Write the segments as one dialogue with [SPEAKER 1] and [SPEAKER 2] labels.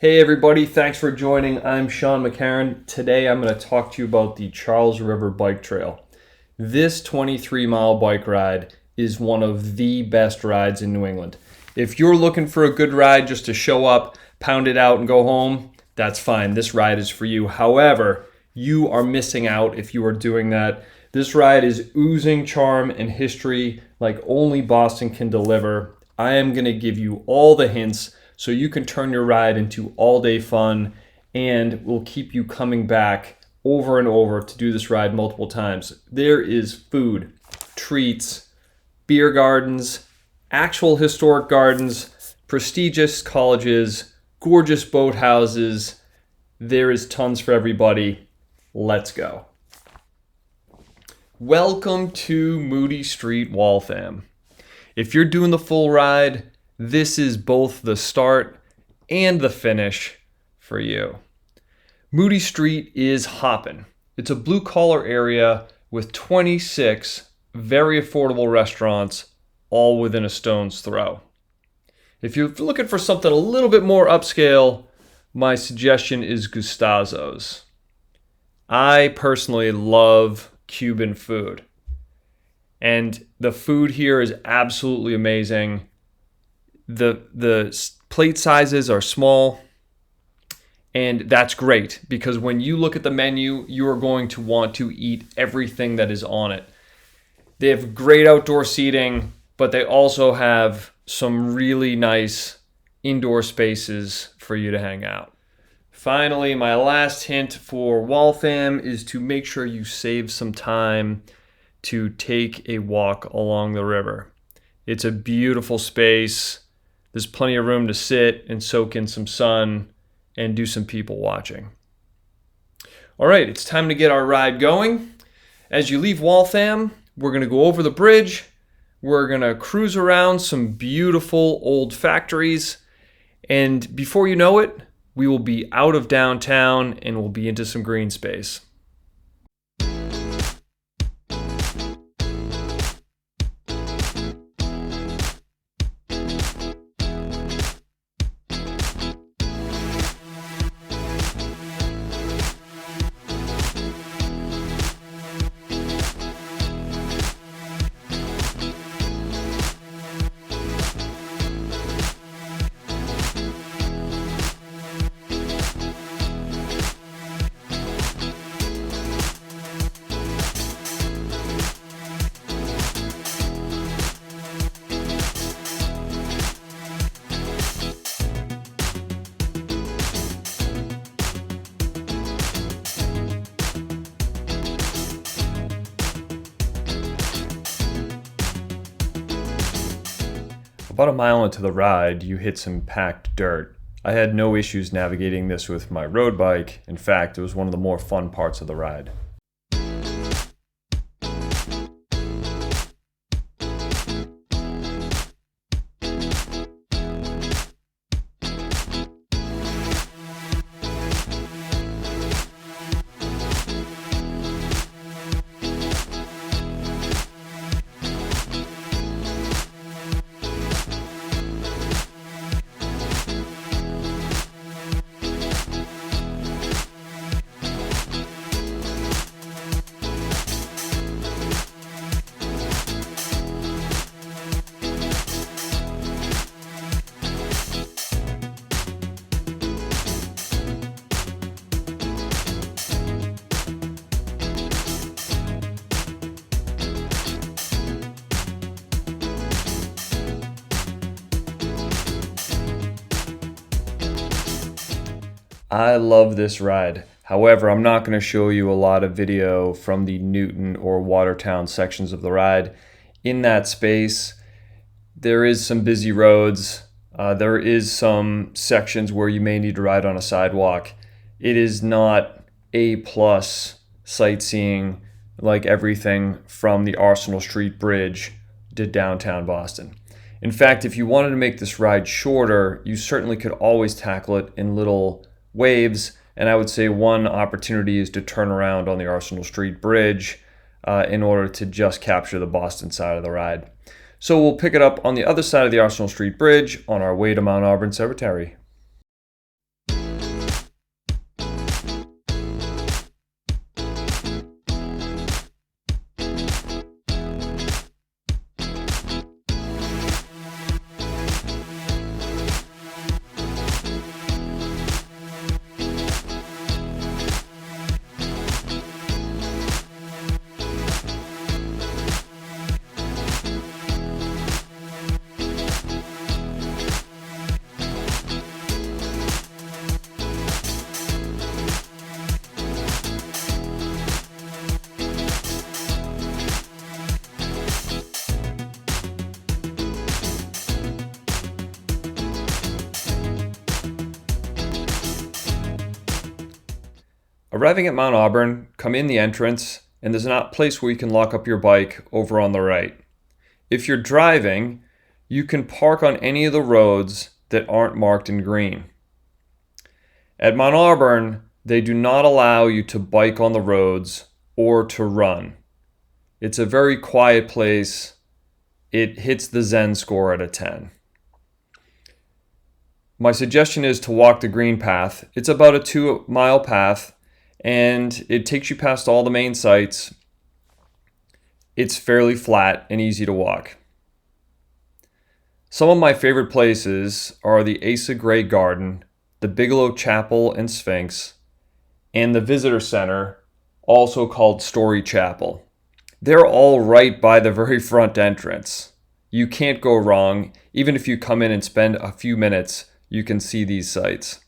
[SPEAKER 1] Hey everybody, thanks for joining. I'm Sean McCarran. Today I'm going to talk to you about the Charles River Bike Trail. This 23-mile bike ride is one of the best rides in New England. If you're looking for a good ride just to show up, pound it out and go home, that's fine. This ride is for you. However, you are missing out if you are doing that. This ride is oozing charm and history like only Boston can deliver. I am going to give you all the hints so you can turn your ride into all-day fun, and will keep you coming back over and over to do this ride multiple times. There is food, treats, beer gardens, actual historic gardens, prestigious colleges, gorgeous boathouses. There is tons for everybody. Let's go. Welcome to Moody Street, Waltham. If you're doing the full ride, this is both the start and the finish for you. Moody Street is hoppin'. It's a blue-collar area with 26 very affordable restaurants, all within a stone's throw. If you're looking for something a little bit more upscale, my suggestion is Gustazo's. I personally love Cuban food, and the food here is absolutely amazing. The plate sizes are small, and that's great because when you look at the menu, you are going to want to eat everything that is on it. They have great outdoor seating, but they also have some really nice indoor spaces for you to hang out. Finally, my last hint for Waltham is to make sure you save some time to take a walk along the river. It's a beautiful space. There's plenty of room to sit and soak in some sun and do some people watching. All right, it's time to get our ride going. As you leave Waltham, we're going to go over the bridge. We're going to cruise around some beautiful old factories. And before you know it, we will be out of downtown and we'll be into some green space. About a mile into the ride, you hit some packed dirt. I had no issues navigating this with my road bike. In fact, it was one of the more fun parts of the ride. I love this ride. However, I'm not going to show you a lot of video from the Newton or Watertown sections of the ride. In that space, there is some busy roads. There is some sections where you may need to ride on a sidewalk. It is not A+ sightseeing like everything from the Arsenal Street Bridge to downtown Boston. In fact, if you wanted to make this ride shorter, you certainly could always tackle it in little waves, and I would say one opportunity is to turn around on the Arsenal Street Bridge in order to just capture the Boston side of the ride. So we'll pick it up on the other side of the Arsenal Street Bridge on our way to Mount Auburn Cemetery. Arriving at Mount Auburn, come in the entrance, and there's a place where you can lock up your bike over on the right. If you're driving, you can park on any of the roads that aren't marked in green. At Mount Auburn, they do not allow you to bike on the roads or to run. It's a very quiet place. It hits the Zen score at a 10. My suggestion is to walk the green path. It's about a 2-mile path, and it takes you past all the main sites. It's fairly flat and easy to walk. Some of my favorite places are the Asa Gray Garden, the Bigelow Chapel and Sphinx, and the Visitor Center, also called Story Chapel. They're all right by the very front entrance. You can't go wrong. Even if you come in and spend a few minutes, you can see these sites.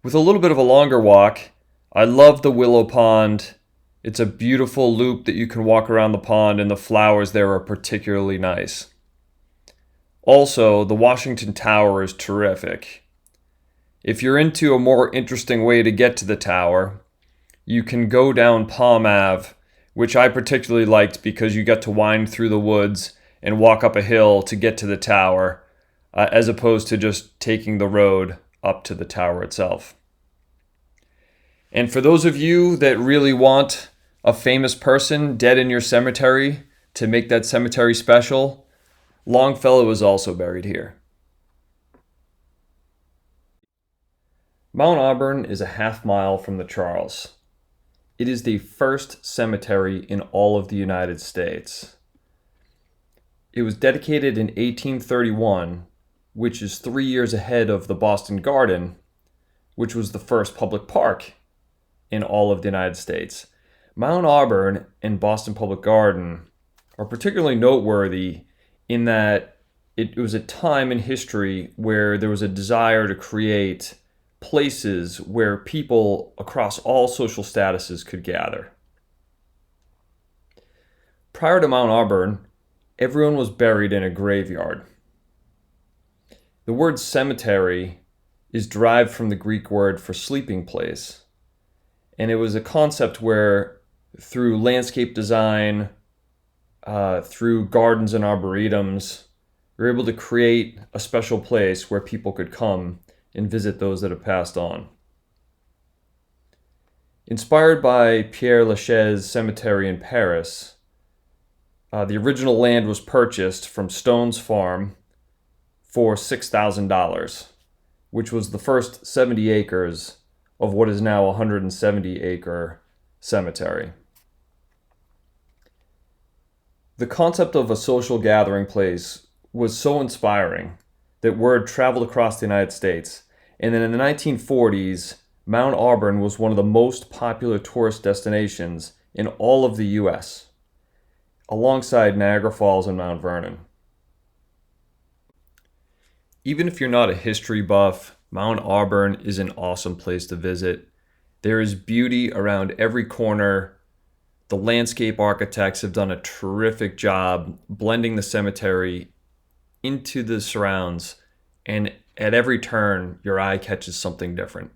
[SPEAKER 1] With a little bit of a longer walk, I love the Willow Pond. It's a beautiful loop that you can walk around the pond, and the flowers there are particularly nice. Also, the Washington Tower is terrific. If you're into a more interesting way to get to the tower, you can go down Palm Ave, which I particularly liked because you got to wind through the woods and walk up a hill to get to the tower, as opposed to just taking the road up to the tower itself. And for those of you that really want a famous person dead in your cemetery to make that cemetery special, Longfellow is also buried here. Mount Auburn is a half-mile from the Charles. It is the first cemetery in all of the United States. It was dedicated in 1831, which is 3 years ahead of the Boston Garden, which was the first public park in all of the United States. Mount Auburn and Boston Public Garden are particularly noteworthy in that it was a time in history where there was a desire to create places where people across all social statuses could gather. Prior to Mount Auburn, everyone was buried in a graveyard. The word cemetery is derived from the Greek word for sleeping place, and it was a concept where through landscape design, through gardens and arboretums, we were able to create a special place where people could come and visit those that have passed on. Inspired by Père Lachaise Cemetery in Paris, the original land was purchased from Stone's Farm for $6,000, which was the first 70 acres of what is now a 170-acre cemetery. The concept of a social gathering place was so inspiring that word traveled across the United States. And then in the 1940s, Mount Auburn was one of the most popular tourist destinations in all of the U.S., alongside Niagara Falls and Mount Vernon. Even if you're not a history buff, Mount Auburn is an awesome place to visit. There is beauty around every corner. The landscape architects have done a terrific job blending the cemetery into the surrounds, and at every turn, your eye catches something different.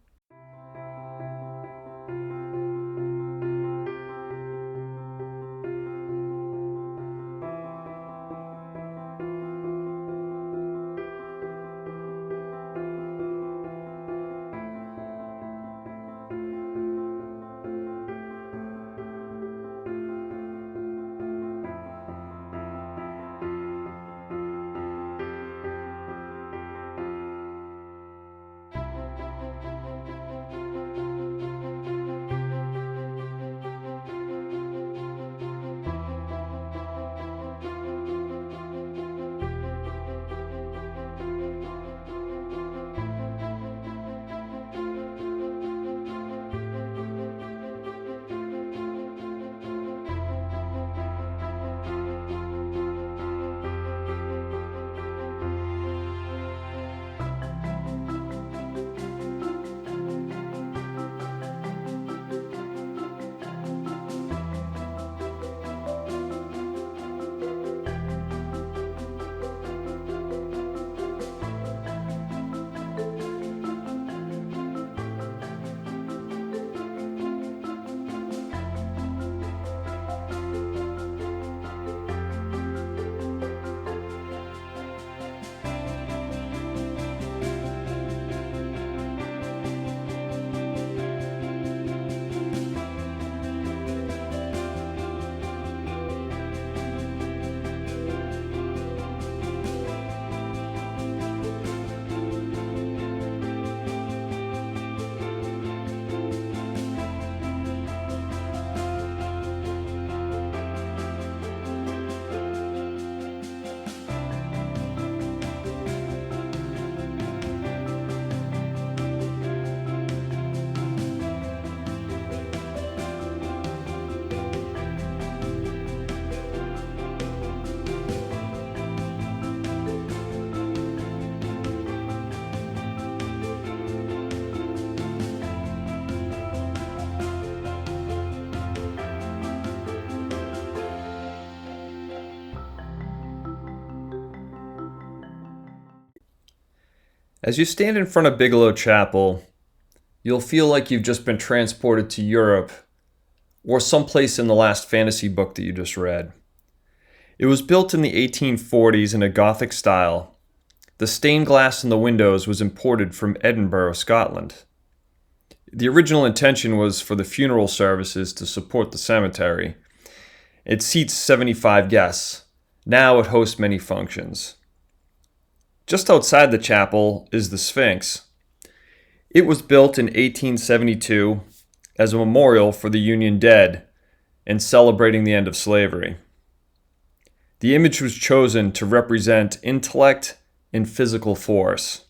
[SPEAKER 1] As you stand in front of Bigelow Chapel, you'll feel like you've just been transported to Europe or someplace in the last fantasy book that you just read. It was built in the 1840s in a Gothic style. The stained glass in the windows was imported from Edinburgh, Scotland. The original intention was for the funeral services to support the cemetery. It seats 75 guests. Now it hosts many functions. Just outside the chapel is the Sphinx. It was built in 1872 as a memorial for the Union dead and celebrating the end of slavery. The image was chosen to represent intellect and physical force.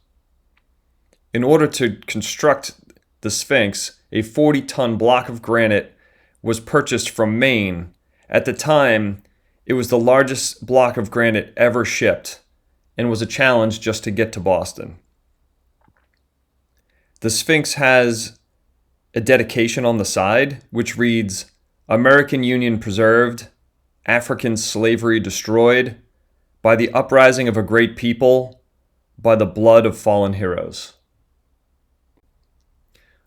[SPEAKER 1] In order to construct the Sphinx, a 40-ton block of granite was purchased from Maine. At the time, it was the largest block of granite ever shipped and was a challenge just to get to Boston. The Sphinx has a dedication on the side which reads, "American Union preserved, African slavery destroyed, by the uprising of a great people, by the blood of fallen heroes."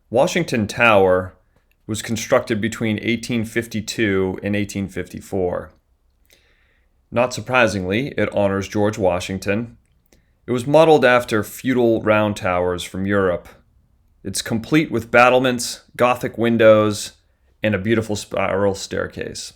[SPEAKER 1] Washington Tower was constructed between 1852 and 1854. Not surprisingly, it honors George Washington. It was modeled after feudal round towers from Europe. It's complete with battlements, Gothic windows, and a beautiful spiral staircase.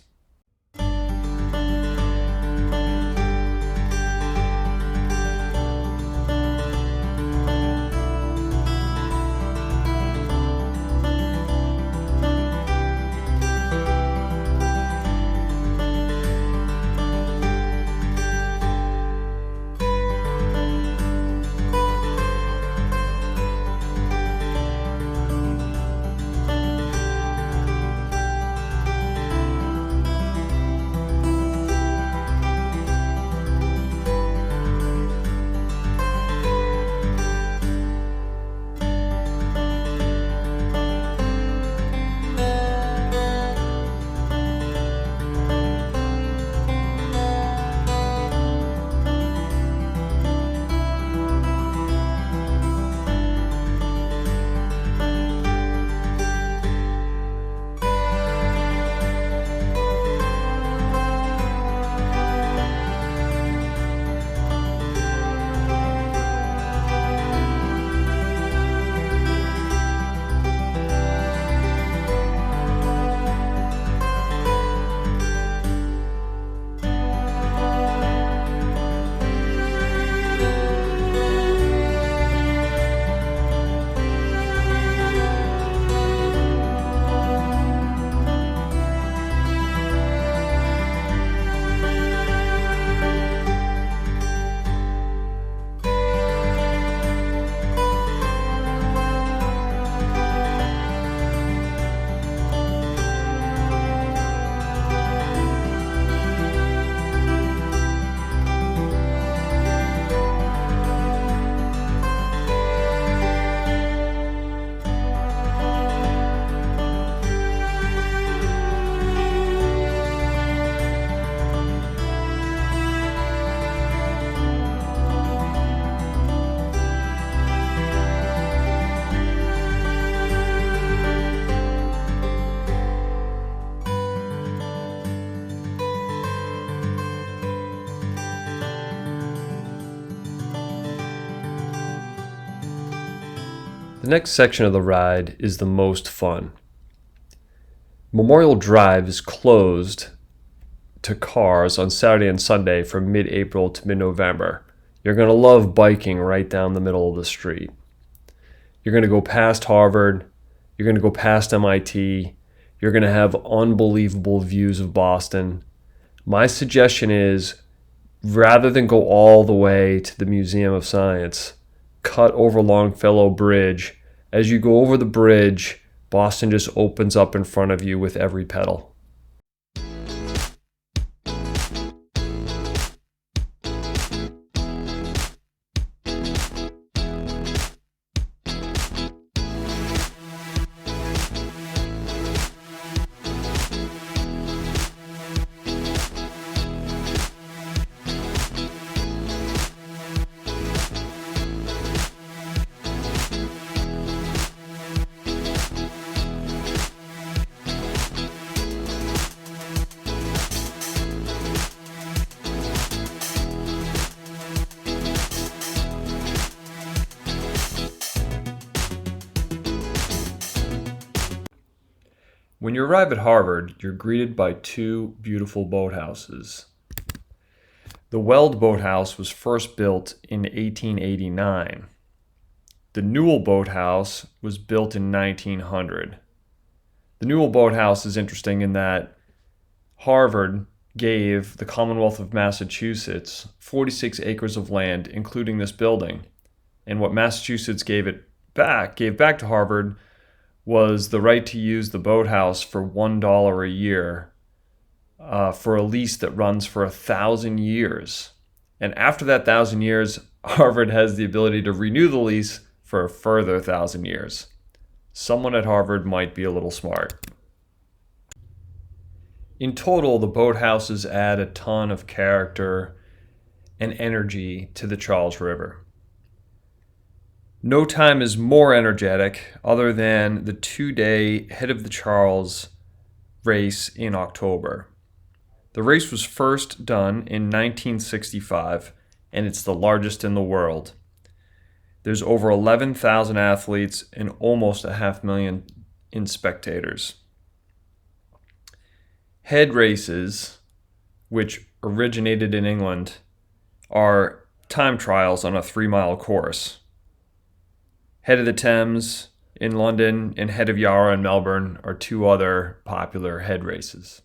[SPEAKER 1] The next section of the ride is the most fun. Memorial Drive is closed to cars on Saturday and Sunday from mid-April to mid-November. You're going to love biking right down the middle of the street. You're going to go past Harvard. You're going to go past MIT. You're going to have unbelievable views of Boston. My suggestion is, rather than go all the way to the Museum of Science, cut over Longfellow Bridge. As you go over the bridge, Boston just opens up in front of you with every pedal. When you arrive at Harvard, you're greeted by two beautiful boathouses. The Weld Boathouse was first built in 1889. The Newell Boathouse was built in 1900. The Newell Boathouse is interesting in that Harvard gave the Commonwealth of Massachusetts 46 acres of land, including this building. And what Massachusetts gave back to Harvard was the right to use the boathouse for $1 a year for a lease that runs for 1,000 years. And after that 1,000 years, Harvard has the ability to renew the lease for a further 1,000 years. Someone at Harvard might be a little smart. In total, the boathouses add a ton of character and energy to the Charles River. No time is more energetic other than the 2-day Head of the Charles race in October. The race was first done in 1965, and it's the largest in the world. There's over 11,000 athletes and almost 500,000 spectators. Head races, which originated in England, are time trials on a 3-mile course. Head of the Thames in London and Head of Yarra in Melbourne are two other popular head races.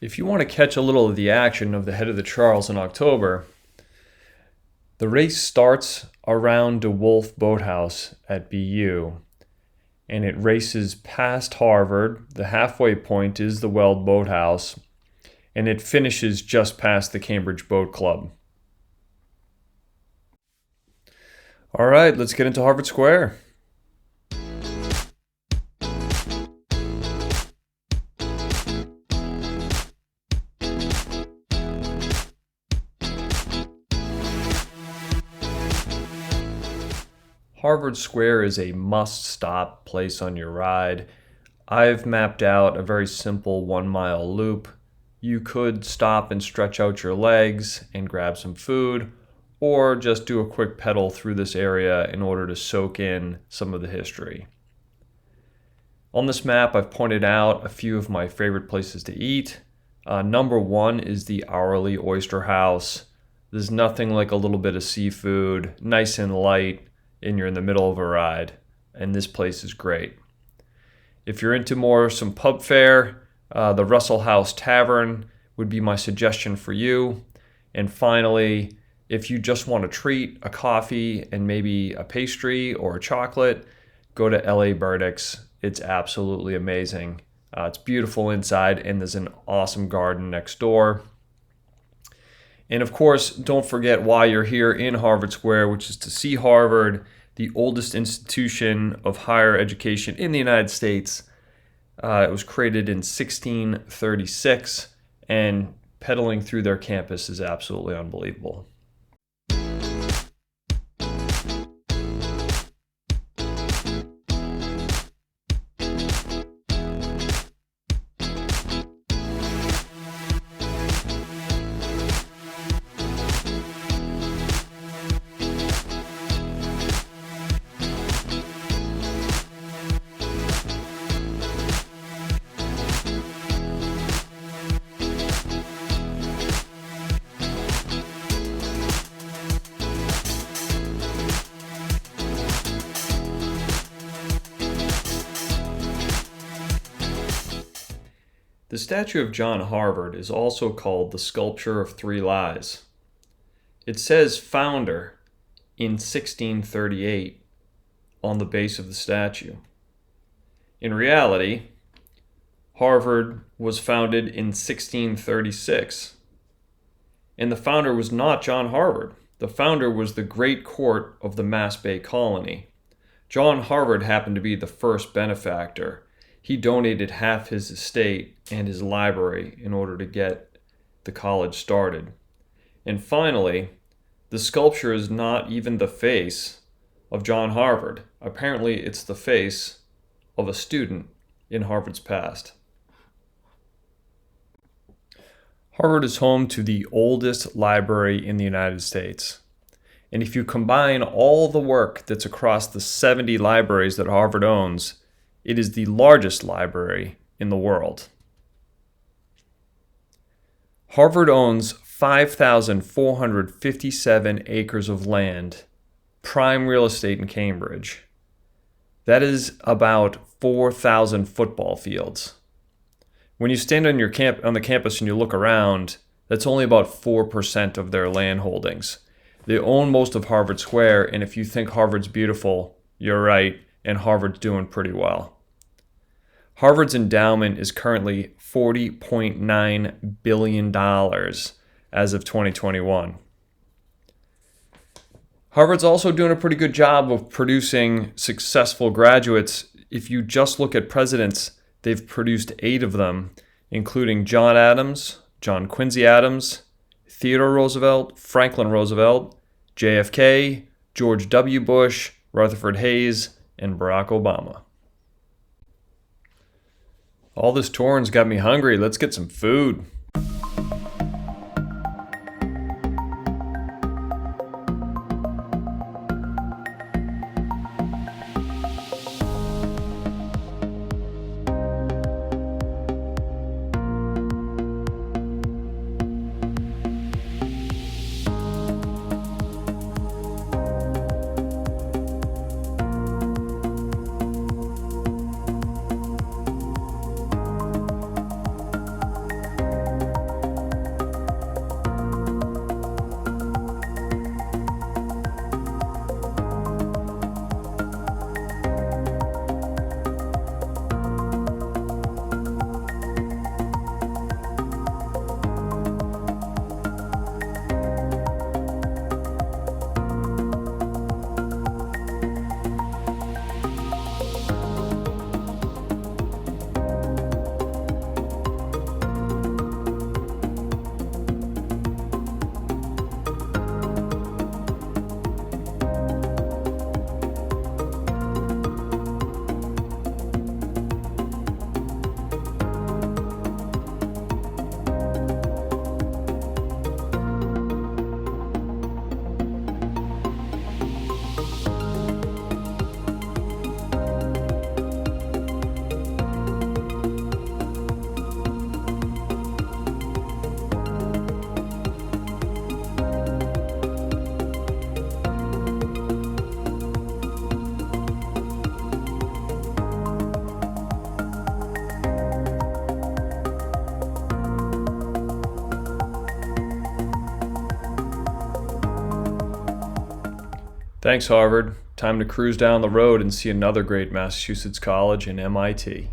[SPEAKER 1] If you want to catch a little of the action of the Head of the Charles in October, the race starts around De Wolf Boathouse at BU, and it races past Harvard. The halfway point is the Weld Boathouse, and it finishes just past the Cambridge Boat Club. All right, let's get into Harvard Square. Harvard Square is a must-stop place on your ride. I've mapped out a very simple 1-mile loop. You could stop and stretch out your legs and grab some food, or just do a quick pedal through this area in order to soak in some of the history. On this map, I've pointed out a few of my favorite places to eat. Number 1 is the Hourly Oyster House. There's nothing like a little bit of seafood, nice and light, and you're in the middle of a ride, and this place is great. If you're into some pub fare, the Russell House Tavern would be my suggestion for you. And finally, if you just want a treat, a coffee, and maybe a pastry or a chocolate, go to LA Burdick's. It's absolutely amazing. It's beautiful inside, and there's an awesome garden next door. And of course, don't forget why you're here in Harvard Square, which is to see Harvard, the oldest institution of higher education in the United States. It was created in 1636, and pedaling through their campus is absolutely unbelievable. The statue of John Harvard is also called the Sculpture of Three Lies. It says founder in 1638 on the base of the statue. In reality, Harvard was founded in 1636, and the founder was not John Harvard. The founder was the Great Court of the Mass Bay Colony. John Harvard happened to be the first benefactor. He donated half his estate and his library in order to get the college started. And finally, the sculpture is not even the face of John Harvard. Apparently, it's the face of a student in Harvard's past. Harvard is home to the oldest library in the United States. And if you combine all the work that's across the 70 libraries that Harvard owns, It is the largest library in the world. Harvard owns 5,457 acres of land, prime real estate in Cambridge. That is about 4,000 football fields. When you stand on the campus and you look around, that's only about 4% of their land holdings. They own most of Harvard Square, and if you think Harvard's beautiful, you're right, and Harvard's doing pretty well. Harvard's endowment is currently $40.9 billion as of 2021. Harvard's also doing a pretty good job of producing successful graduates. If you just look at presidents, they've produced 8 of them, including John Adams, John Quincy Adams, Theodore Roosevelt, Franklin Roosevelt, JFK, George W. Bush, Rutherford Hayes, and Barack Obama. All this touring's got me hungry. Let's get some food. Thanks, Harvard. Time to cruise down the road and see another great Massachusetts college in MIT.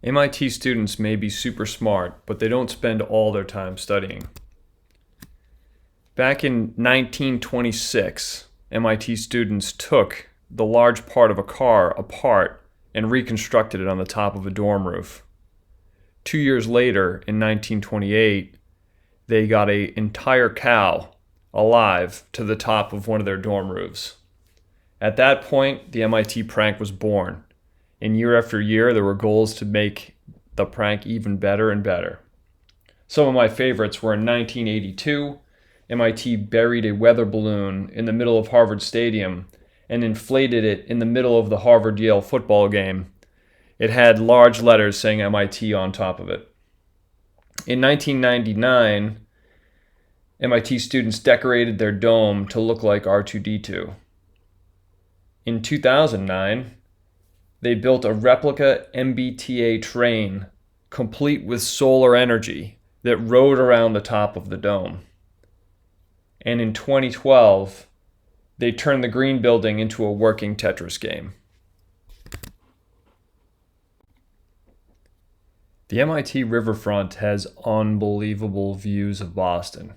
[SPEAKER 1] MIT students may be super smart, but they don't spend all their time studying. Back in 1926, MIT students took the large part of a car apart and reconstructed it on the top of a dorm roof. 2 years later, in 1928, they got an entire cow alive to the top of one of their dorm roofs. At that point, the MIT prank was born. And year after year, there were goals to make the prank even better and better. Some of my favorites were in 1982, MIT buried a weather balloon in the middle of Harvard Stadium and inflated it in the middle of the Harvard-Yale football game. It had large letters saying MIT on top of it. In 1999, MIT students decorated their dome to look like R2-D2. In 2009, they built a replica MBTA train complete with solar energy that rode around the top of the dome. And in 2012, they turned the green building into a working Tetris game. The MIT riverfront has unbelievable views of Boston.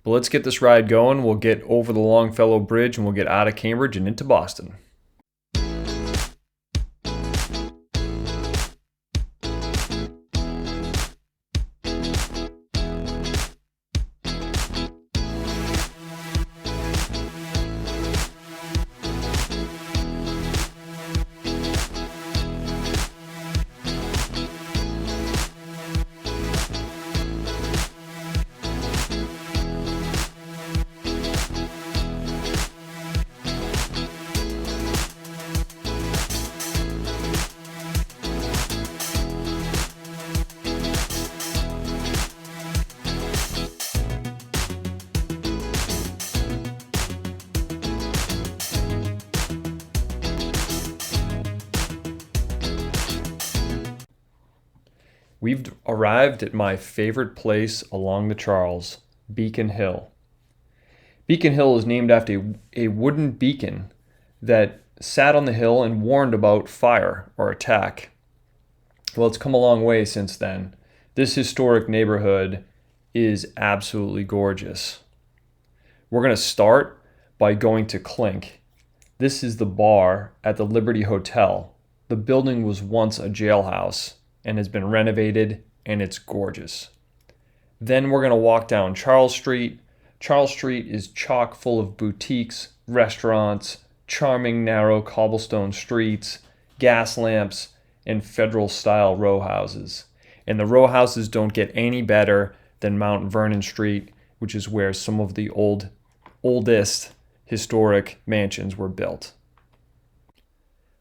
[SPEAKER 1] But let's get this ride going. We'll get over the Longfellow Bridge and we'll get out of Cambridge and into Boston. We've arrived at my favorite place along the Charles, Beacon Hill. Beacon Hill is named after a wooden beacon that sat on the hill and warned about fire or attack. Well, it's come a long way since then. This historic neighborhood is absolutely gorgeous. We're going to start by going to Clink. This is the bar at the Liberty Hotel. The building was once a jailhouse and has been renovated, and it's gorgeous. Then we're going to walk down Charles Street. Charles Street is chock full of boutiques, restaurants, charming narrow cobblestone streets, gas lamps, and federal-style row houses. And the row houses don't get any better than Mount Vernon Street, which is where some of the oldest historic mansions were built.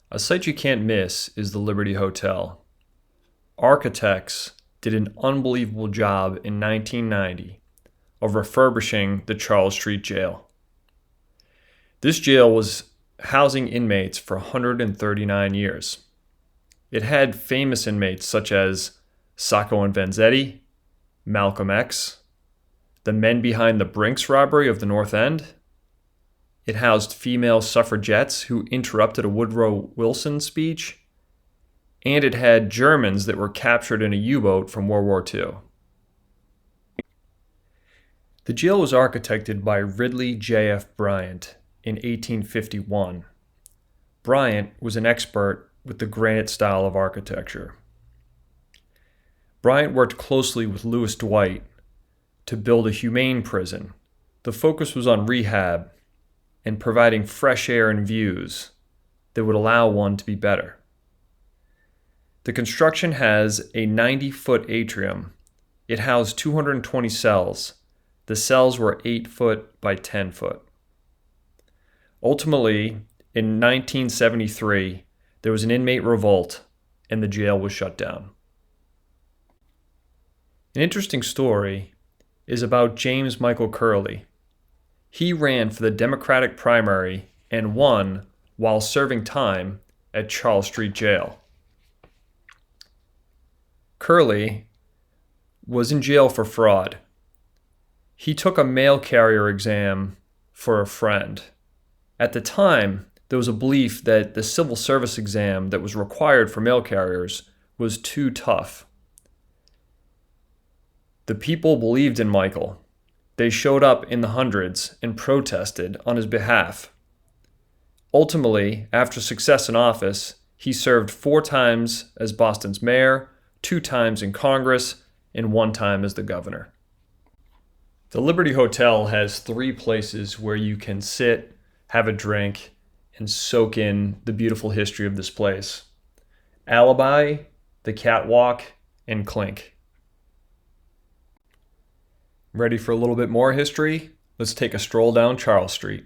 [SPEAKER 1] A site you can't miss is the Liberty Hotel. Architects did an unbelievable job in 1990 of refurbishing the Charles Street Jail. This jail was housing inmates for 139 years. It had famous inmates such as Sacco and Vanzetti, Malcolm X, the men behind the Brinks robbery of the North End. It housed female suffragettes who interrupted a Woodrow Wilson speech. And it had Germans that were captured in a U-boat from World War II. The jail was architected by Ridley J.F. Bryant in 1851. Bryant was an expert with the granite style of architecture. Bryant worked closely with Louis Dwight to build a humane prison. The focus was on rehab and providing fresh air and views that would allow one to be better. The construction has a 90-foot atrium. It housed 220 cells. The cells were 8 foot by 10 foot. Ultimately, in 1973, there was an inmate revolt and the jail was shut down. An interesting story is about James Michael Curley. He ran for the Democratic primary and won while serving time at Charles Street Jail. Curley was in jail for fraud. He took a mail carrier exam for a friend. At the time, there was a belief that the civil service exam that was required for mail carriers was too tough. The people believed in Michael, They showed up in the hundreds and protested on his behalf. Ultimately, after success in office, he served 4 times as Boston's mayor, 2 times in Congress, and 1 time as the governor. The Liberty Hotel has 3 places where you can sit, have a drink, and soak in the beautiful history of this place: Alibi, the Catwalk, and Clink. Ready for a little bit more history? Let's take a stroll down Charles Street.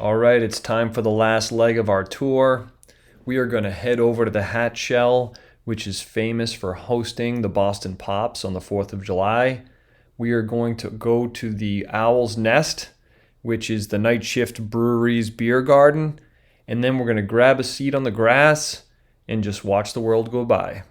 [SPEAKER 1] All right, it's time for the last leg of our tour. We are going to head over to the Hat Shell, which is famous for hosting the Boston Pops on the 4th of July. We are going to go to the Owl's Nest, which is the Nightshift Brewery's beer garden, and then we're going to grab a seat on the grass and just watch the world go by.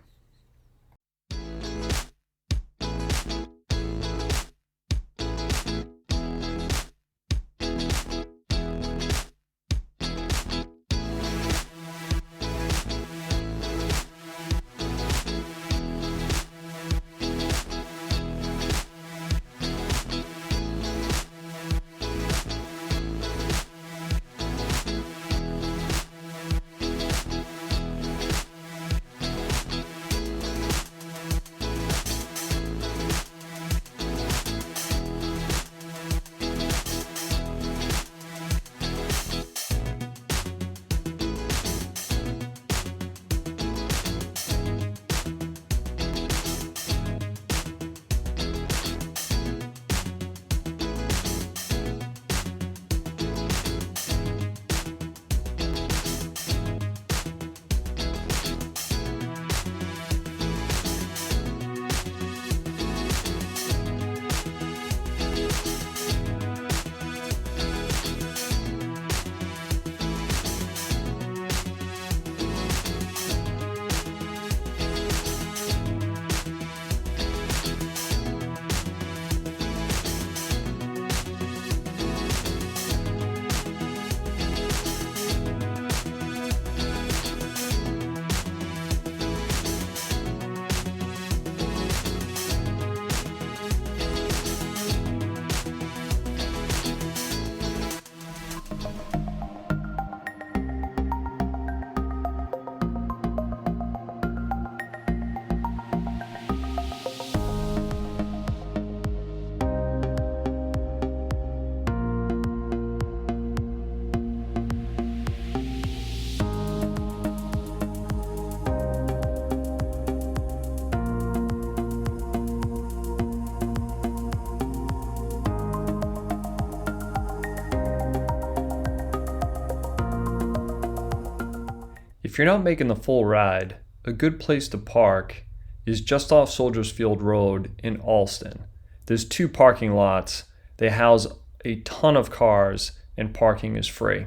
[SPEAKER 1] If you're not making the full ride, a good place to park is just off Soldiers Field Road in Allston. There's 2 parking lots. They house a ton of cars and parking is free.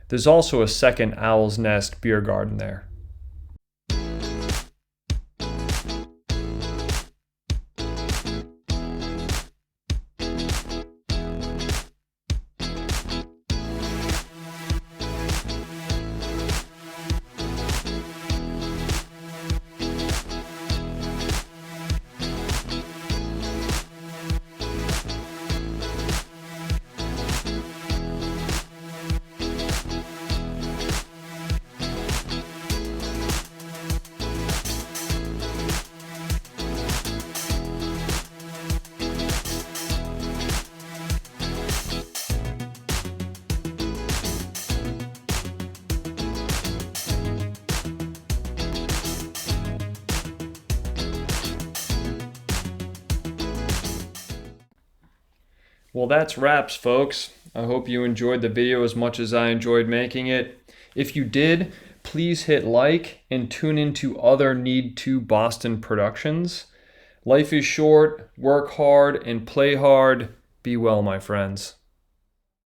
[SPEAKER 1] There's also a second Owl's Nest beer garden there. Well, that's wraps, folks. I hope you enjoyed the video as much as I enjoyed making it. If you did, please hit like and tune into other Need to Boston productions. Life is short, work hard, and play hard. Be well, my friends.